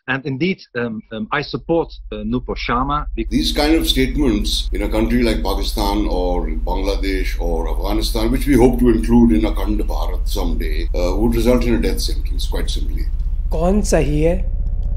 And indeed, I support Nupur Sharma. These kind of statements in a country like Pakistan or Bangladesh or Afghanistan, which we hope to include in Akhand Bharat someday, would result in a death sentence, quite simply. कौन सही है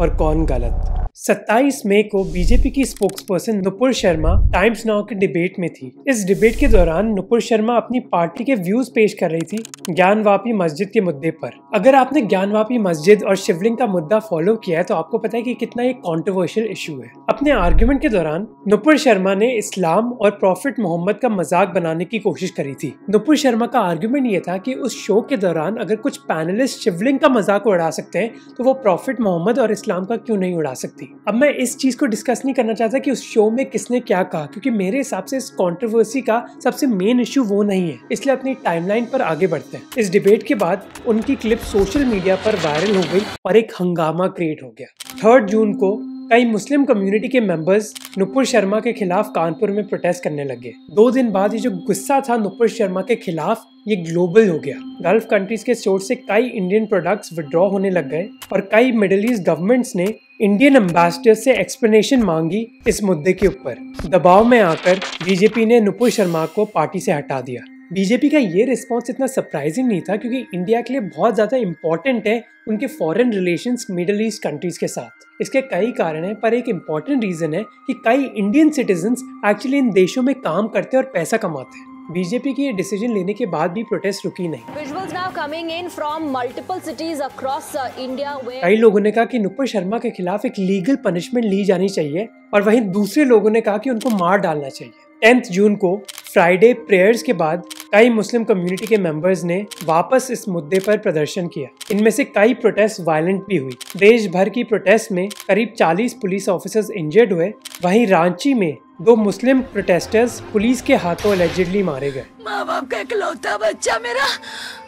और कौन गलत? 27 मई को BJP की spokesperson Nupur Sharma times now के debate में थी। इस डिबेट के दौरान नुपुर शर्मा अपनी पार्टी के व्यूज पेश कर रही थी ज्ञानवापी मस्जिद के मुद्दे पर। अगर आपने ज्ञानवापी मस्जिद और शिवलिंग का मुद्दा फॉलो किया है तो आपको पता है कि कितना ये कंट्रोवर्शियल इशू है। अपने आर्ग्यूमेंट के दौरान नुपुर शर्मा ने इस्लाम और प्रॉफिट मोहम्मद का मजाक बनाने की कोशिश करी थी। नुपुर शर्मा का आर्ग्यूमेंट ये था कि उस शो के दौरान अगर कुछ पैनलिस्ट शिवलिंग का मजाक उड़ा सकते हैं तो वो प्रॉफिट मोहम्मद और इस्लाम का क्यों नहीं उड़ा सकती। अब मैं इस चीज को डिस्कस नहीं करना चाहता कि उस शो में किसने क्या कहा, क्योंकि मेरे हिसाब से इस कंट्रोवर्सी का सबसे मेन इशू वो नहीं है, इसलिए अपनी टाइमलाइन पर आगे बढ़ते हैं। इस डिबेट के बाद उनकी क्लिप सोशल मीडिया पर वायरल हो गई और एक हंगामा क्रिएट हो गया। 3 जून को कई मुस्लिम कम्युनिटी के मेंबर्स नुपुर शर्मा के खिलाफ कानपुर में प्रोटेस्ट करने लगे। 2 दिन बाद ये जो गुस्सा था नुपुर शर्मा के खिलाफ ये ग्लोबल हो गया। गल्फ कंट्रीज के सोर्स से कई इंडियन प्रोडक्ट्स विड्रॉ होने लग गए और कई मिडिल ईस्ट गवर्नमेंट्स ने इंडियन एम्बेसडर से एक्सप्लेनेशन मांगी इस मुद्दे के ऊपर। दबाव में आकर बीजेपी ने नुपुर शर्मा को पार्टी से हटा दिया। बीजेपी का ये रिस्पॉन्स इतना सरप्राइजिंग नहीं था क्योंकि इंडिया के लिए बहुत ज़्यादा इम्पोर्टेंट है उनके foreign relations middle east countries के साथ। इसके कई कारण हैं, पर एक इम्पॉर्टेंट रीज़न है कि कई इंडियन सिटीजन्स एक्चुअली इन देशों में काम करते हैं और पैसा कमाते हैं। बीजेपी की ये डिसीजन लेने के बाद भी प्रोटेस्ट रुकी नहीं। Visuals now coming in from multiple cities across India where कई लोगों ने कहा कि नुपुर शर्मा के खिलाफ एक लीगल पनिशमेंट ली जानी चाहिए और वहीं दूसरे लोगों ने कहा कि उनको मार डालना चाहिए। 10 जून को फ्राइडे प्रेयर्स के बाद कई मुस्लिम कम्युनिटी के मेंबर्स ने वापस इस मुद्दे पर प्रदर्शन किया। इनमें से कई प्रोटेस्ट वायलेंट भी हुई। देश भर की प्रोटेस्ट में करीब 40 पुलिस ऑफिसर्स इंजर्ड हुए। वहीं रांची में 2 मुस्लिम प्रोटेस्टर्स पुलिस के हाथों एलिजिडली मारे गए। माँ बाप का इकलौता बच्चा मेरा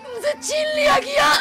मुझसे छीन लिया गया,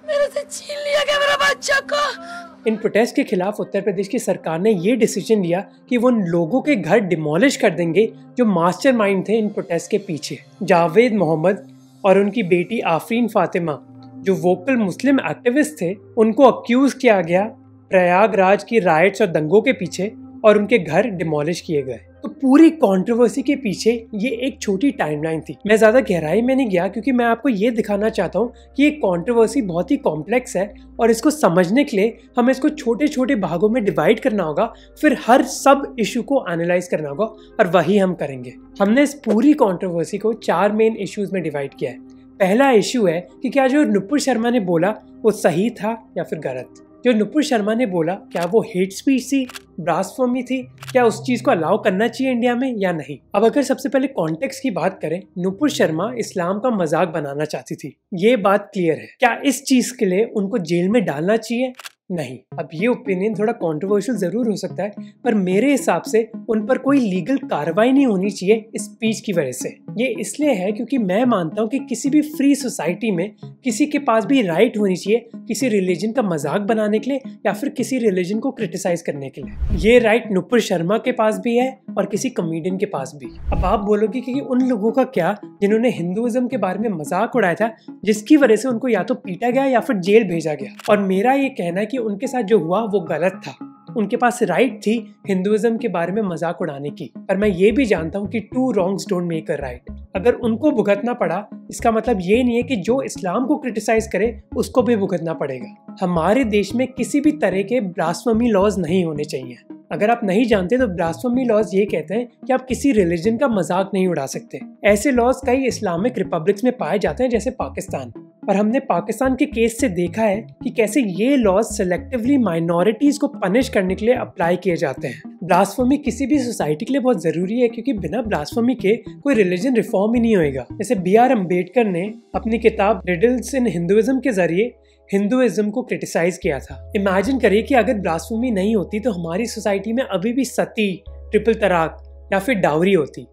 मेरे से छीन लिया गया मेरा बच्चा को। इन प्रोटेस्ट के खिलाफ उत्तर प्रदेश की सरकार ने ये डिसीजन लिया कि वो उन लोगों के घर डिमोलिश कर देंगे जो मास्टरमाइंड थे इन प्रोटेस्ट के पीछे। जावेद मोहम्मद और उनकी बेटी आफरीन फातिमा जो वोकल मुस्लिम एक्टिविस्ट थे, उनको अक्यूज किया गया प्रयागराज की राइट्स और दंगों के पीछे और उनके घर डिमोलिश किए गए। तो पूरी कंट्रोवर्सी के पीछे ये एक छोटी टाइमलाइन थी। मैं ज़्यादा गहराई में नहीं गया क्योंकि मैं आपको ये दिखाना चाहता हूँ कि ये कंट्रोवर्सी बहुत ही कॉम्प्लेक्स है और इसको समझने के लिए हमें इसको छोटे छोटे भागों में डिवाइड करना होगा, फिर हर सब इशू को एनालाइज करना होगा और वही हम करेंगे। हमने इस पूरी कंट्रोवर्सी को 4 मेन इश्यूज में डिवाइड किया है। पहला इशू है कि क्या जो नुपुर शर्मा ने बोला वो सही था या फिर गलत। जो नुपुर शर्मा ने बोला क्या वो हेट स्पीच थी, ब्लास्फेमी थी, क्या उस चीज को अलाउ करना चाहिए इंडिया में या नहीं। अब अगर सबसे पहले कॉन्टेक्स्ट की बात करें, नुपुर शर्मा इस्लाम का मजाक बनाना चाहती थी, ये बात क्लियर है। क्या इस चीज के लिए उनको जेल में डालना चाहिए? नहीं। अब ये ओपिनियन थोड़ा कंट्रोवर्शियल जरूर हो सकता है, पर मेरे हिसाब से उन पर कोई लीगल कार्रवाई नहीं होनी चाहिए इस स्पीच की वजह से। ये इसलिए है क्योंकि मैं मानता हूँ कि किसी भी फ्री सोसाइटी में किसी के पास भी राइट होनी चाहिए किसी रिलीजन का मजाक बनाने के लिए या फिर किसी रिलीजन को क्रिटिसाइज करने के लिए। ये राइट नुपुर शर्मा के पास भी है और किसी कॉमेडियन के पास भी। अब आप बोलोगे कि उन लोगों का क्या जिन्होंने हिंदुइज्म के बारे में मजाक उड़ाया था, जिसकी वजह से उनको या तो पीटा गया या फिर जेल भेजा गया। और मेरा ये कहना है कि उनके साथ जो हुआ वो गलत था। उनके पास राइट थी हिंदुइज्म के बारे में मजाक उड़ाने की, पर मैं ये भी जानता हूँ कि 2 wrongs don't make a right। अगर उनको भुगतना पड़ा इसका मतलब ये नहीं है कि जो इस्लाम को क्रिटिसाइज करे उसको भी भुगतना पड़ेगा। हमारे देश में किसी भी तरह के ब्लास्फेमी लॉज नहीं होने चाहिए। अगर आप नहीं जानते तो ब्लास्फेमी लॉज ये कहते हैं कि आप किसी रिलीजन का मजाक नहीं उड़ा सकते। ऐसे लॉज कई इस्लामिक रिपब्लिक्स में पाए जाते हैं जैसे पाकिस्तान। और हमने पाकिस्तान के केस से देखा है कि कैसे ये लॉज सेलेक्टिवली माइनॉरिटीज को पनिश करने के लिए अप्लाई किए जाते हैं। ब्लास्फेमी किसी भी सोसाइटी के लिए बहुत जरूरी है क्योंकि बिना ब्लास्फेमी के कोई रिलीजन रिफॉर्म ही नहीं होएगा। जैसे B.R. अम्बेडकर ने अपनी किताब रिडल्स इन हिंदुइज्म के जरिए हिंदुइज्म को क्रिटिसाइज किया था। इमेजिन करिए कि अगर ब्लास्फेमी नहीं होती तो हमारी सोसाइटी में अभी भी सती, ट्रिपल तलाक या फिर डाउरी होती।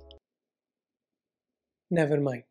Never mind.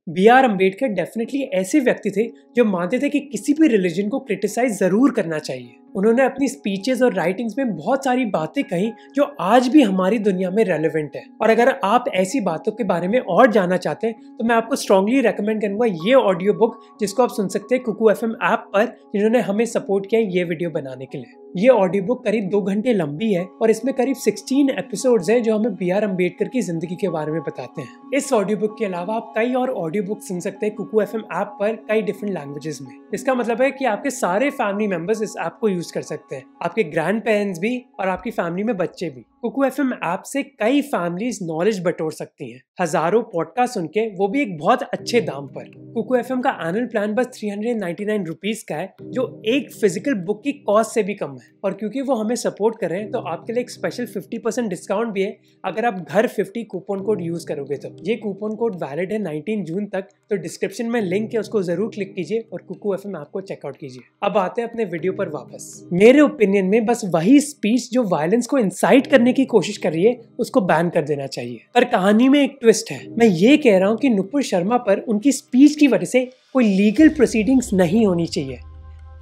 B.R. Ambedkar definitely ऐसे व्यक्ति थे जो मानते थे कि किसी भी रिलीजन को क्रिटिसाइज जरूर करना चाहिए। उन्होंने अपनी स्पीचेस और राइटिंग्स में बहुत सारी बातें कही जो आज भी हमारी दुनिया में रेलेवेंट है। और अगर आप ऐसी बातों के बारे में और जानना चाहते हैं तो मैं आपको स्ट्रांगली रेकमेंड करूंगा ये ऑडियो बुक, जिसको आप सुन सकते हैं कुकू FM ऐप पर, जिन्होंने हमें सपोर्ट किया ये वीडियो बनाने के लिए। ये ऑडियो बुक करीब 2 घंटे लंबी है और इसमें करीब 16 एपिसोड्स हैं जो हमें बी आर अम्बेडकर की जिंदगी के बारे में बताते हैं। इस ऑडियो बुक के अलावा आप कई और ऑडियो बुक सुन सकते हैं कुकू एफएम ऐप पर कई डिफरेंट लैंग्वेजेस में। इसका मतलब है कि आपके सारे फैमिली मेंबर्स इस ऐप को यूज कर सकते हैं, आपके ग्रैंड पेरेंट्स भी और आपकी फैमिली में बच्चे भी। कुकू एफएम ऐप से कई फैमिलीज नॉलेज बटोर सकती हैं, हजारों पॉडकास्ट सुन के, वो भी एक बहुत अच्छे दाम पर। कुकू एफएम का एनुअल प्लान बस 399 रुपीज का है, जो एक फिजिकल बुक की कॉस्ट से भी कम है। और क्योंकि वो हमें सपोर्ट कर रहे हैं तो आपके लिए एक स्पेशल 50% डिस्काउंट भी है अगर आप घर 50 कूपन कोड यूज करोगे तो। ये कूपन कोड वैलिड है 19 जून तक, तो डिस्क्रिप्शन में लिंक है, उसको जरूर क्लिक कीजिए और कुकू एफएम ऐप को चेकआउट कीजिए। अब आते हैं अपने वीडियो पर वापस। मेरे ओपिनियन में बस वही स्पीच जो वायलेंस को इंसाइट करने की कोशिश कर रही है उसको बैन कर देना चाहिए। पर कहानी में एक ट्विस्ट है। मैं ये कह रहा हूँ कि नुपुर शर्मा पर उनकी स्पीच की वजह से कोई लीगल प्रोसीडिंग्स नहीं होनी चाहिए,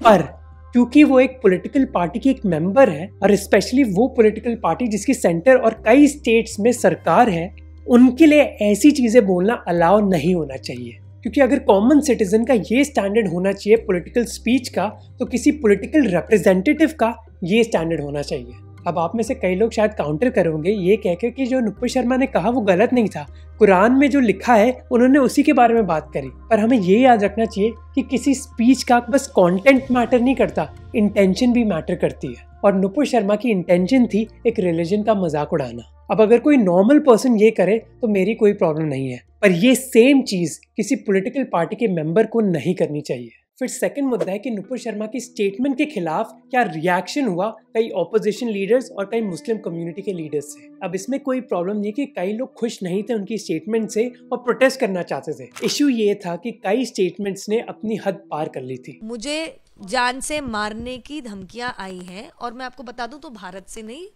पर क्योंकि वो एक पॉलिटिकल पार्टी की एक मेंबर है और स्पेशली वो पॉलिटिकल पार्टी जिसकी सेंटर और कई स्टेट्स में सरकार है, उनके लिए ऐसी चीजें बोलना अलाउ नहीं होना चाहिए। क्योंकि अगर कॉमन सिटीजन का ये स्टैंडर्ड होना चाहिए पॉलिटिकल स्पीच का, तो किसी पॉलिटिकल रिप्रेजेंटेटिव का ये स्टैंडर्ड होना चाहिए। अब आप में से कई लोग शायद काउंटर करोगे ये कहकर कि जो नुपुर शर्मा ने कहा वो गलत नहीं था, कुरान में जो लिखा है उन्होंने उसी के बारे में बात करी। पर हमें ये याद रखना चाहिए कि किसी स्पीच का बस कंटेंट मैटर नहीं करता, इंटेंशन भी मैटर करती है। और नुपुर शर्मा की इंटेंशन थी एक रिलीजन का मजाक उड़ाना। अब अगर कोई नॉर्मल पर्सन ये करे तो मेरी कोई प्रॉब्लम नहीं है, पर ये सेम चीज किसी पॉलिटिकल पार्टी के मेंबर को नहीं करनी चाहिए। फिर सेकंड मुद्दा है कि नुपुर शर्मा की स्टेटमेंट के खिलाफ क्या रिएक्शन हुआ कई ऑपोजिशन लीडर्स और कई मुस्लिम कम्युनिटी के लीडर्स से। अब इसमें कोई प्रॉब्लम नहीं कि कई लोग खुश नहीं थे उनकी स्टेटमेंट से और प्रोटेस्ट करना चाहते थे। इशू ये था कि कई स्टेटमेंट्स ने अपनी हद पार कर ली थी। मुझे जान से मारने की धमकियां आई हैं और मैं आपको बता दूं तो भारत से नहीं,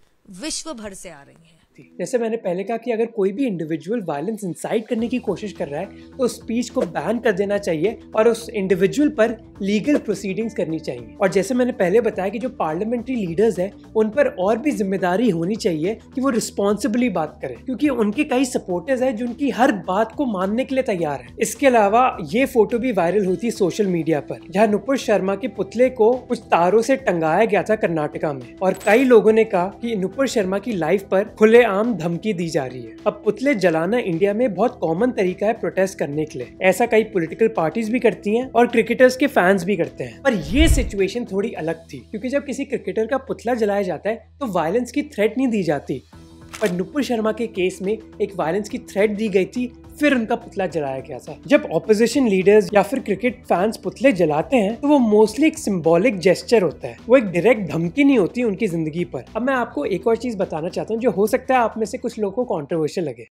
विश्व भर से आ रही हैं। जैसे मैंने पहले कहा कि अगर कोई भी इंडिविजुअल वायलेंस इंसाइट करने की कोशिश कर रहा है तो उस स्पीच को बैन कर देना चाहिए और उस इंडिविजुअल पर लीगल प्रोसीडिंग्स करनी चाहिए। और जैसे मैंने पहले बताया कि जो पार्लियामेंट्री लीडर्स हैं उन पर और भी जिम्मेदारी होनी चाहिए कि वो रिस्पॉन्सिबली बात करें, क्योंकि उनके कई सपोर्टर्स हैं जो उनकी हर बात को मानने के लिए तैयार है। इसके अलावा ये फोटो भी वायरल हुई थी सोशल मीडिया पर, जहाँ नुपुर शर्मा के पुतले को कुछ तारों से टंगाया गया था कर्नाटका में, और कई लोगों ने कहा कि नुपुर शर्मा की लाइफ पर खुले आम धमकी दी जा रही है। अब पुतले जलाना इंडिया में बहुत कॉमन तरीका है प्रोटेस्ट करने के लिए। ऐसा कई पॉलिटिकल पार्टीज भी करती हैं और क्रिकेटर्स के फैंस भी करते हैं। पर ये सिचुएशन थोड़ी अलग थी, क्योंकि जब किसी क्रिकेटर का पुतला जलाया जाता है तो वायलेंस की थ्रेट नहीं दी जाती, पर नुपुर शर्मा के केस में एक वायलेंस की थ्रेट दी गई थी, फिर उनका पुतला जलाया गया था। जब ऑपोजिशन लीडर्स या फिर क्रिकेट फैंस पुतले जलाते हैं तो वो मोस्टली एक सिंबॉलिक जेस्चर होता है, वो एक डायरेक्ट धमकी नहीं होती उनकी जिंदगी पर। अब मैं आपको एक और चीज बताना चाहता हूँ जो हो सकता है आप में से कुछ लोगों को कंट्रोवर्शियल लगे।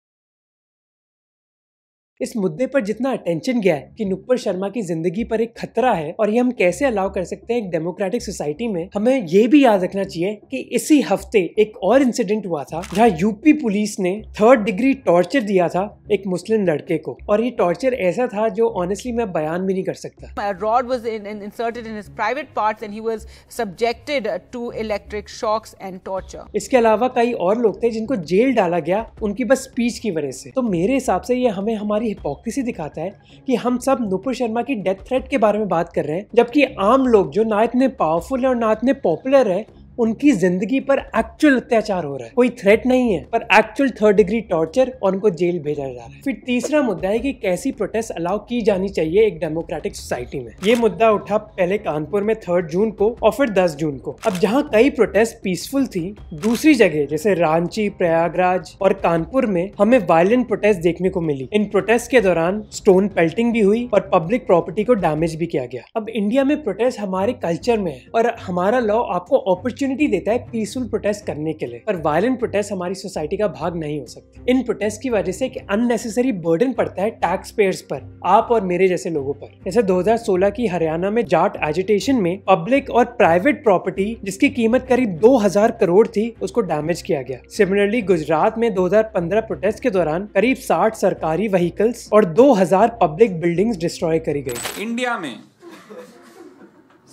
इस मुद्दे पर जितना अटेंशन गया है कि नुपुर शर्मा की जिंदगी पर एक खतरा है और ये हम कैसे अलाउ कर सकते हैं एक डेमोक्रेटिक सोसाइटी में, हमें ये भी याद रखना चाहिए कि इसी हफ्ते एक और इंसिडेंट हुआ था जहां यूपी पुलिस ने 3rd डिग्री टॉर्चर दिया था एक मुस्लिम लड़के को, और ये टॉर्चर ऐसा था जो ऑनेस्टली मैं बयान भी नहीं कर सकता। A rod was inserted in his private parts and he was subjected to electric shocks and torture. इसके अलावा कई और लोग थे जिनको जेल डाला गया उनकी बस स्पीच की वजह से। तो मेरे हिसाब से ये हमें हमारी हिपोक्रेसी दिखाता है कि हम सब नुपुर शर्मा की डेथ थ्रेट के बारे में बात कर रहे हैं, जबकि आम लोग जो ना इतने पावरफुल है और ना इतने पॉपुलर है उनकी जिंदगी पर एक्चुअल अत्याचार हो रहा है। कोई थ्रेट नहीं है, पर एक्चुअल 3rd डिग्री टॉर्चर और उनको जेल भेजा जा रहा है। फिर तीसरा मुद्दा है कि कैसी प्रोटेस्ट अलाउ की जानी चाहिए एक डेमोक्रेटिक सोसाइटी में। ये मुद्दा उठा पहले कानपुर में 3 जून को और फिर 10 जून को। अब जहाँ कई प्रोटेस्ट पीसफुल थी, दूसरी जगह जैसे रांची, प्रयागराज और कानपुर में हमें वायलेंट प्रोटेस्ट देखने को मिली। इन प्रोटेस्ट के दौरान स्टोन पेल्टिंग भी हुई और पब्लिक प्रॉपर्टी को डैमेज भी किया गया। अब इंडिया में प्रोटेस्ट हमारे कल्चर में है और हमारा लॉ आपको अपॉर्चुनिटी देता है पीसफुल प्रोटेस्ट करने के लिए, पर वायलेंट प्रोटेस्ट हमारी सोसाइटी का भाग नहीं हो सकती। इन प्रोटेस्ट की वजह से एक अननेसेसरी बर्डन पड़ता है टैक्स पेयर्स पर, आप और मेरे जैसे लोगों पर। जैसे 2016 की हरियाणा में जाट एजिटेशन में पब्लिक और प्राइवेट प्रॉपर्टी जिसकी कीमत करीब 2000 करोड़ थी उसको डैमेज किया गया। सिमिलरली गुजरात में 2015 प्रोटेस्ट के दौरान करीब 60 सरकारी व्हीकल्स और 2000 पब्लिक बिल्डिंग्स डिस्ट्रॉय करी गई। इंडिया में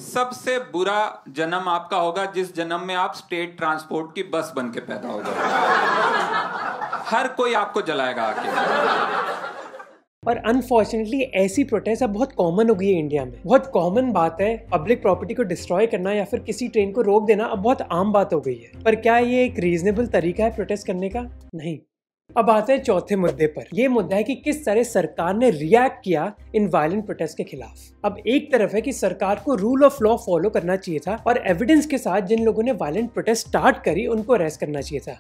सबसे बुरा जन्म आपका होगा जिस जन्म में आप स्टेट ट्रांसपोर्ट की बस बन के पैदा हो जाओगे। हर कोई आपको जलाएगा आके। और अनफॉर्चुनेटली ऐसी प्रोटेस्ट अब बहुत कॉमन हो गई है इंडिया में। बहुत कॉमन बात है, पब्लिक प्रॉपर्टी को डिस्ट्रॉय करना या फिर किसी ट्रेन को रोक देना अब बहुत आम बात हो गई है। पर क्या ये एक रीजनेबल तरीका है प्रोटेस्ट करने का? नहीं। अब आते हैं चौथे मुद्दे पर। यह मुद्दा है कि किस तरह सरकार ने रिएक्ट किया इन वायलेंट प्रोटेस्ट के खिलाफ। अब एक तरफ है कि सरकार को रूल ऑफ लॉ फॉलो करना चाहिए था और एविडेंस के साथ जिन लोगों ने वायलेंट प्रोटेस्ट स्टार्ट करी उनको अरेस्ट करना चाहिए था।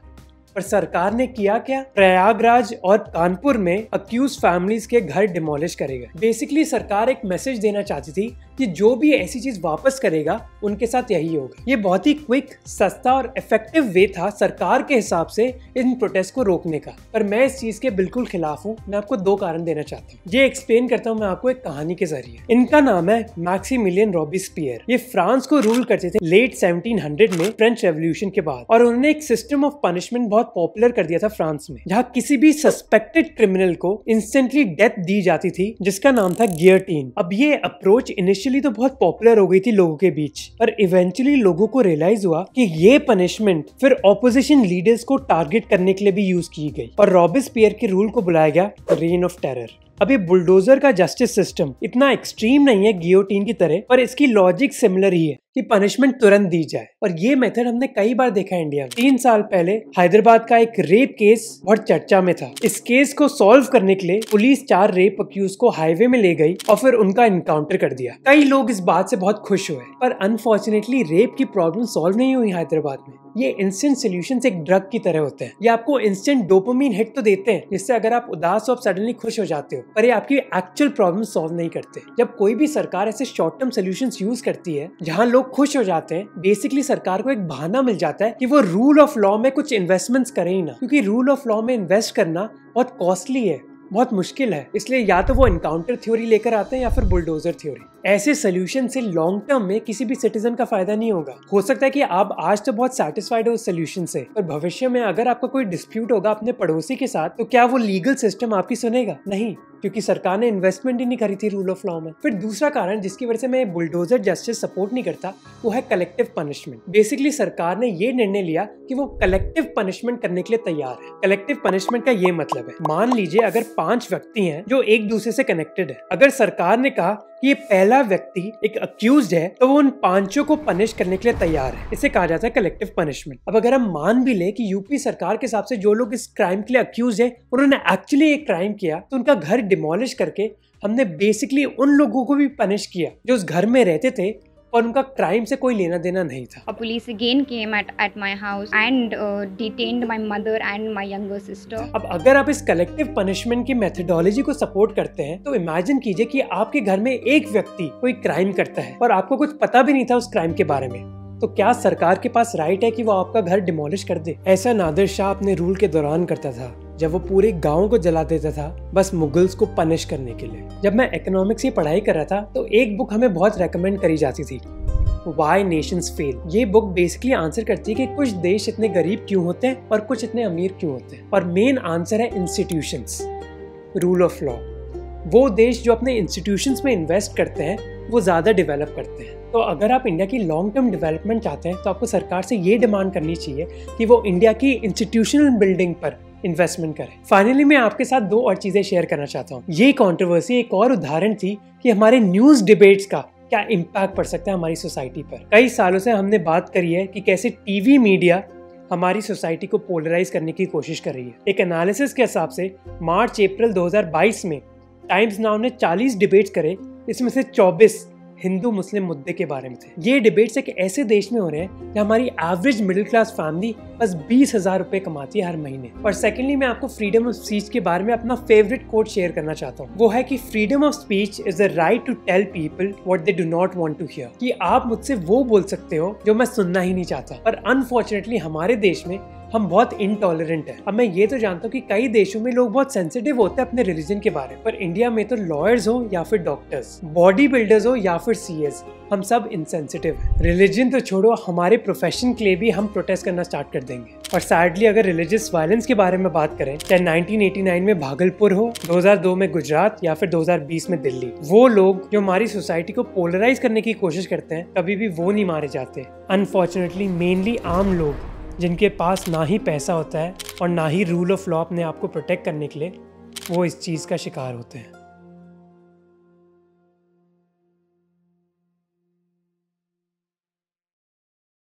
पर सरकार ने किया क्या? प्रयागराज और कानपुर में अक्यूज फैमिलीज के घर डिमोलिश करेगा। बेसिकली सरकार एक मैसेज देना चाहती थी कि जो भी ऐसी चीज वापस करेगा उनके साथ यही होगा। ये बहुत ही क्विक, सस्ता और इफेक्टिव वे था सरकार के हिसाब से इन प्रोटेस्ट को रोकने का। पर मैं इस चीज के बिल्कुल खिलाफ हूँ। मैं आपको 2 कारण देना चाहता हूँ। ये एक्सप्लेन करता हूँ मैं आपको एक कहानी के जरिए। इनका नाम है मैक्सिमिलियन रॉबिस्पियर। ये फ्रांस को रूल करते थे लेट 1700 में, फ्रेंच रेवोल्यूशन के बाद। और उन्होंने एक सिस्टम ऑफ पनिशमेंट बहुत पॉपुलर कर दिया था फ्रांस में, जहाँ किसी भी सस्पेक्टेड क्रिमिनल को इंस्टेंटली डेथ दी जाती थी, जिसका नाम था गियोटिन। अब ये अप्रोच इनिशियली तो बहुत पॉपुलर हो गई थी लोगों के बीच, पर इवेंचुअली लोगों को रियलाइज हुआ कि ये पनिशमेंट फिर ऑपोजिशन लीडर्स को टारगेट करने के लिए भी यूज की गई और रॉबिस्पियर के रूल को बुलाया गया रेन ऑफ टेरर। अब ये बुलडोजर का जस्टिस सिस्टम इतना एक्सट्रीम नहीं है गियोटिन की तरह, पर इसकी लॉजिक सिमिलर ही है कि पनिशमेंट तुरंत दी जाए। और ये मेथड हमने कई बार देखा है इंडिया में। 3 साल पहले हैदराबाद का एक रेप केस बहुत चर्चा में था। इस केस को सॉल्व करने के लिए पुलिस 4 रेप अक्यूज को हाईवे में ले गई और फिर उनका इनकाउंटर कर दिया। कई लोग इस बात से बहुत खुश हुए, पर अनफॉर्चुनेटली रेप की प्रॉब्लम सॉल्व नहीं हुई हैदराबाद में। ये इंस्टेंट सोल्यूशन एक ड्रग की तरह होते हैं। ये आपको इंस्टेंट डोपामिन हिट तो देते हैं, जिससे अगर आप उदास हो आप सडनली खुश हो जाते हो, पर ये आपकी एक्चुअल प्रॉब्लम सॉल्व नहीं करते। जब कोई भी सरकार ऐसे शॉर्ट टर्म सोल्यूशंस यूज करती है जहां लोग खुश हो जाते हैं, बेसिकली सरकार को एक बहाना मिल जाता है कि वो रूल ऑफ लॉ में कुछ इन्वेस्टमेंट्स करे ही ना, क्योंकि रूल ऑफ लॉ में इन्वेस्ट करना बहुत कॉस्टली है, बहुत मुश्किल है। इसलिए या तो वो एनकाउंटर थ्योरी लेकर आते हैं या फिर बुलडोजर थ्योरी। ऐसे सोल्यूशन से लॉन्ग टर्म में किसी भी सिटीजन का फायदा नहीं होगा। हो सकता है कि आप आज तो बहुत सेटिस्फाइड हो उस सोल्यूशन से, पर भविष्य में अगर आपका कोई डिस्प्यूट होगा अपने पड़ोसी के साथ, तो क्या वो लीगल सिस्टम आपकी सुनेगा? नहीं, क्योंकि सरकार ने इन्वेस्टमेंट ही नहीं करी थी रूल ऑफ लॉ में। फिर दूसरा कारण जिसकी वजह से मैं बुलडोजर जस्टिस सपोर्ट नहीं करता, वो है कलेक्टिव पनिशमेंट। बेसिकली सरकार ने ये निर्णय लिया कि वो कलेक्टिव पनिशमेंट करने के लिए तैयार है। कलेक्टिव पनिशमेंट का ये मतलब है, मान लीजिए अगर 5 व्यक्ति हैं जो एक दूसरे से कनेक्टेड है, अगर सरकार ने कहा कि ये पहला व्यक्ति एक अक्यूज्ड है, तो वो उन 5 को पनिश करने के लिए तैयार है। इसे कहा जाता है कलेक्टिव पनिशमेंट। अब अगर हम मान भी ले कि यूपी सरकार के हिसाब से जो लोग इस क्राइम के लिए अक्यूज है उन्होंने एक्चुअली एक क्राइम किया, तो उनका घर डिमोलिश करके हमने बेसिकली उन लोगों को भी पनिश किया जो उस घर में रहते थे और उनका क्राइम से कोई लेना देना नहीं था। A police again came at my house and detained my mother and my younger sister. अब अगर आप इस कलेक्टिव पनिशमेंट की मेथोडोलॉजी को सपोर्ट करते हैं, तो इमेजिन कीजिए कि आपके घर में एक व्यक्ति कोई क्राइम करता है और आपको कुछ पता भी नहीं था उस क्राइम के बारे में, तो क्या सरकार के पास राइट है कि वो आपका घर डिमोलिश कर दे? ऐसा नादिर शाह अपने रूल के दौरान करता था, जब वो पूरे गांव को जला देता था बस मुगल्स को पनिश करने के लिए। जब मैं इकोनॉमिक्स की पढ़ाई कर रहा था तो एक बुक हमें बहुत रेकमेंड करी जाती थी, Why Nations Fail। ये बुक बेसिकली आंसर करती है कि कुछ देश इतने गरीब क्यों होते हैं और कुछ इतने अमीर क्यों होते हैं, और मेन आंसर है इंस्टीट्यूशंस, रूल ऑफ लॉ। वो देश जो अपने इंस्टीट्यूशंस में इन्वेस्ट करते हैं वो ज्यादा डेवलप करते हैं। तो अगर आप इंडिया की लॉन्ग टर्म डेवलपमेंट चाहते हैं तो आपको सरकार से ये डिमांड करनी चाहिए कि वो इंडिया की इंस्टीट्यूशनल बिल्डिंग पर इन्वेस्टमेंट करें। फाइनली मैं आपके साथ 2 और चीजें शेयर करना चाहता हूँ। ये कंट्रोवर्सी एक और उदाहरण थी कि हमारे न्यूज डिबेट्स का क्या इम्पैक्ट पड़ सकता है हमारी सोसाइटी पर। कई सालों से हमने बात करी है कि कैसे टीवी मीडिया हमारी सोसाइटी को पोलराइज करने की कोशिश कर रही है। एक एनालिसिस के हिसाब से मार्च-अप्रैल 2022 में टाइम्स नाउ ने 40 डिबेट्स करे, इसमें से 24 हिंदू मुस्लिम मुद्दे के बारे में थे। ये डिबेट्स एक ऐसे देश में हो रहे हैं जहाँ हमारी एवरेज मिडिल क्लास फैमिली बस 20,000 रुपए कमाती है हर महीने। और सेकेंडली मैं आपको फ्रीडम ऑफ स्पीच के बारे में अपना फेवरेट कोट शेयर करना चाहता हूँ। वो है कि freedom of speech is the right to tell people what they do not want to hear. कि आप मुझसे वो बोल सकते हो जो मैं सुनना ही नहीं चाहता। पर अनफॉर्चुनेटली हमारे देश में हम बहुत इनटॉलरेंट है। अब मैं ये तो जानता हूँ कि कई देशों में लोग बहुत सेंसिटिव होते हैं अपने रिलीजन के बारे में, पर इंडिया में तो लॉयर्स हो या फिर डॉक्टर्स, बॉडी बिल्डर्स हो या फिर सीएस, हम सब इनसेंसिटिव हैं। रिलीजन तो छोड़ो, हमारे प्रोफेशन के लिए भी हम प्रोटेस्ट करना स्टार्ट कर देंगे। और सैडली अगर रिलीजियस वायलेंस के बारे में बात करें, चाहे 1989 में भागलपुर हो, 2002 में गुजरात या फिर 2020 में दिल्ली, वो लोग जो हमारी सोसाइटी को पोलराइज करने की कोशिश करते हैं कभी भी वो नहीं मारे जाते। अनफॉर्चुनेटली मेनली आम लोग जिनके पास ना ही पैसा होता है और ना ही रूल ऑफ लॉ अपने आप को प्रोटेक्ट करने के लिए, वो इस चीज़ का शिकार होते हैं।